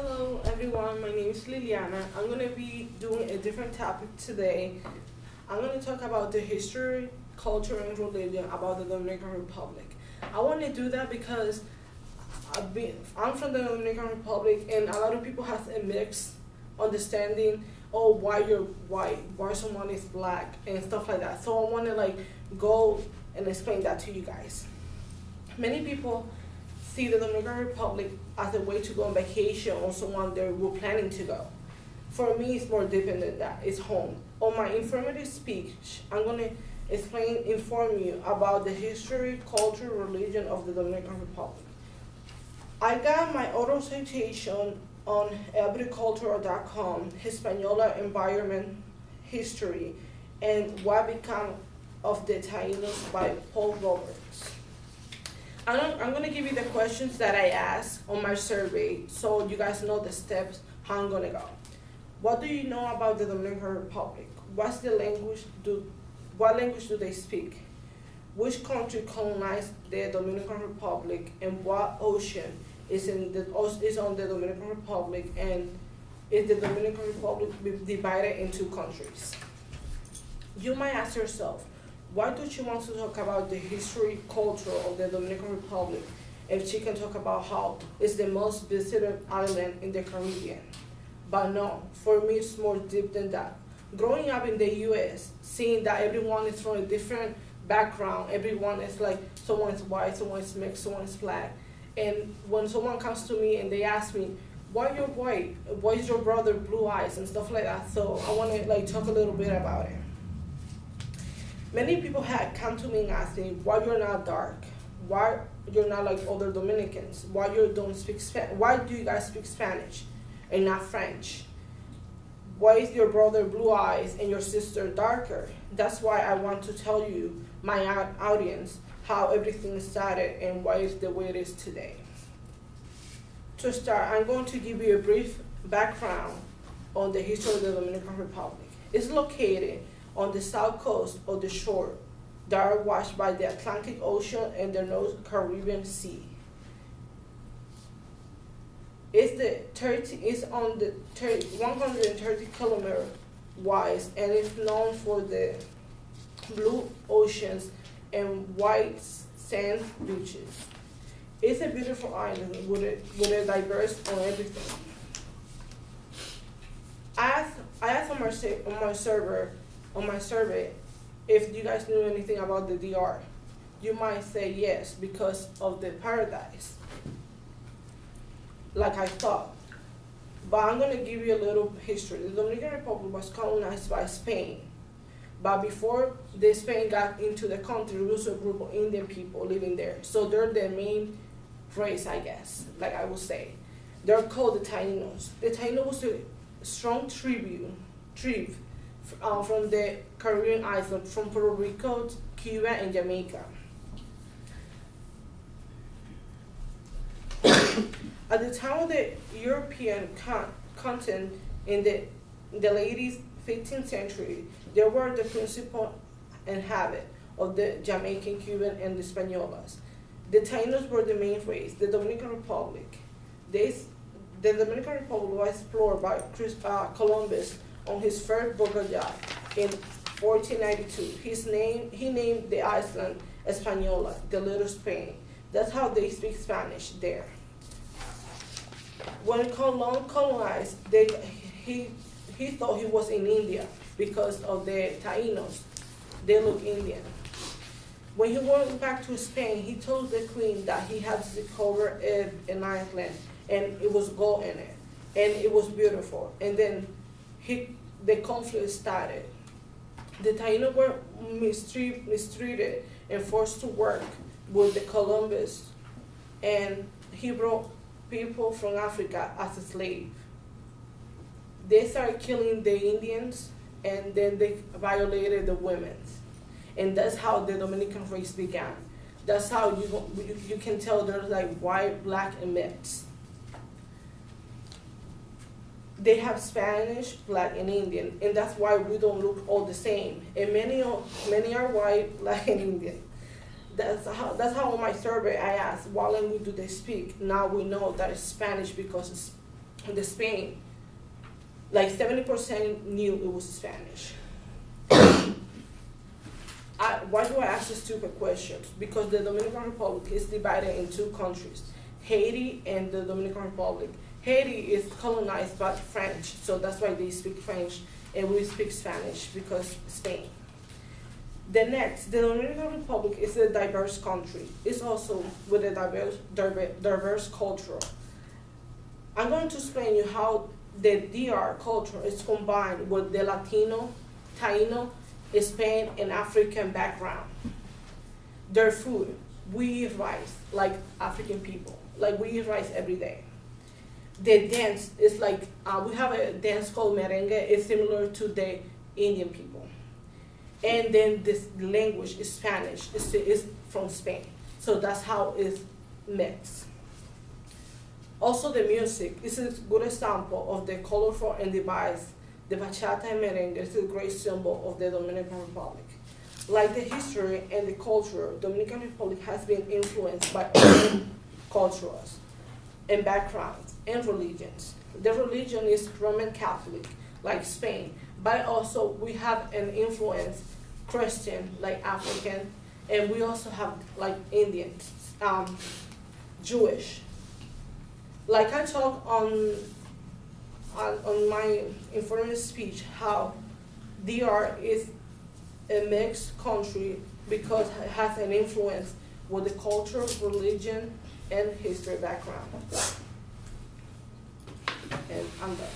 Hello everyone, my name is Liliana. I'm going to be doing a different topic today. I'm going to talk about the history, culture, and religion about the Dominican Republic. I want to do that because I'm from the Dominican Republic and a lot of people have a mixed understanding of why you're white, why someone is black, and stuff like that. So I want to go and explain that to you guys. Many people see the Dominican Republic as a way to go on vacation or someone they were planning to go. For me, it's more deeper than that. It's home. On my informative speech, I'm going to inform you about the history, culture, religion of the Dominican Republic. I got my auto citation on agricultural.com, Hispaniola Environment History, and What Became of the Taínos by Paul Roberts. I'm going to give you the questions that I asked on my survey so you guys know the steps how I'm going to go. What do you know about the Dominican Republic? What language do they speak? Which country colonized the Dominican Republic, and what ocean is on the Dominican Republic, and is the Dominican Republic divided into countries? You might ask yourself, why don't you want to talk about the history, culture of the Dominican Republic if she can talk about how it's the most visited island in the Caribbean? But no, for me it's more deep than that. Growing up in the US, seeing that everyone is from a different background, everyone is someone is white, someone is mixed, someone is black. And when someone comes to me and they ask me, why you're white? Why is your brother blue eyes and stuff like that? So I want to talk a little bit about it. Many people had come to me and asked me why you're not dark, why you're not like other Dominicans, why you don't speak Spanish, why do you guys speak Spanish and not French? Why is your brother blue eyes and your sister darker? That's why I want to tell you, my audience, how everything started and why it's the way it is today. To start, I'm going to give you a brief background on the history of the Dominican Republic. It's located on the south coast of the shore that are washed by the Atlantic Ocean and the North Caribbean Sea. It's on the 130 kilometer wide, and it's known for the blue oceans and white sand beaches. It's a beautiful island with a diverse on everything. I asked on my survey if you guys knew anything about the DR. You might say yes because of the paradise, like I thought. But I'm going to give you a little history. The Dominican Republic was colonized by Spain. But before the Spain got into the country, there was a group of Indian people living there. So they're the main race, I guess, like I would say. They're called the Taínos. The Taíno was a strong tribe from the Caribbean islands, from Puerto Rico, Cuba, and Jamaica. At the time of the European continent in the late 15th century, they were the principal inhabitant of the Jamaican, Cuban, and the Hispaniolas. The Taínos were the main race. The Dominican Republic. The Dominican Republic was explored by Columbus on his first voyage in 1492. He named the island Española, the Little Spain. That's how they speak Spanish there. When Colon colonized, he thought he was in India because of the Taínos. They look Indian. When he went back to Spain, he told the queen that he had discovered an island and it was gold in it, and it was beautiful. And then the conflict started. The Taínos were mistreated and forced to work with the Columbus, and he brought people from Africa as a slave. They started killing the Indians, and then they violated the women. And that's how the Dominican race began. That's how you can tell there's white, black, and mixed. They have Spanish, black, and Indian, and that's why we don't look all the same. And many are white, black, and Indian. That's how on my survey I asked, what language do they speak? Now we know that it's Spanish because the Spain, like 70% knew it was Spanish. Why do I ask this stupid questions? Because the Dominican Republic is divided in two countries, Haiti and the Dominican Republic. Haiti is colonized by French, so that's why they speak French, and we speak Spanish because Spain. The Dominican Republic is a diverse country. It's also with a diverse culture. I'm going to explain you how the DR culture is combined with the Latino, Taino, Spain, and African background. Their food, we eat rice like African people. Like we eat rice every day. The dance is like, we have a dance called merengue. It's similar to the Indian people. And then this language is Spanish. It's from Spain. So that's how it's mixed. Also the music is a good example of the colorful and diverse. The bachata and merengue is a great symbol of the Dominican Republic. Like the history and the culture, Dominican Republic has been influenced by other cultures and backgrounds and religions. The religion is Roman Catholic, like Spain, but also we have an influence Christian, like African, and we also have like Indian, Jewish. Like I talk on my informative speech how DR is a mixed country because it has an influence with the culture, religion, and history background. And I'm done.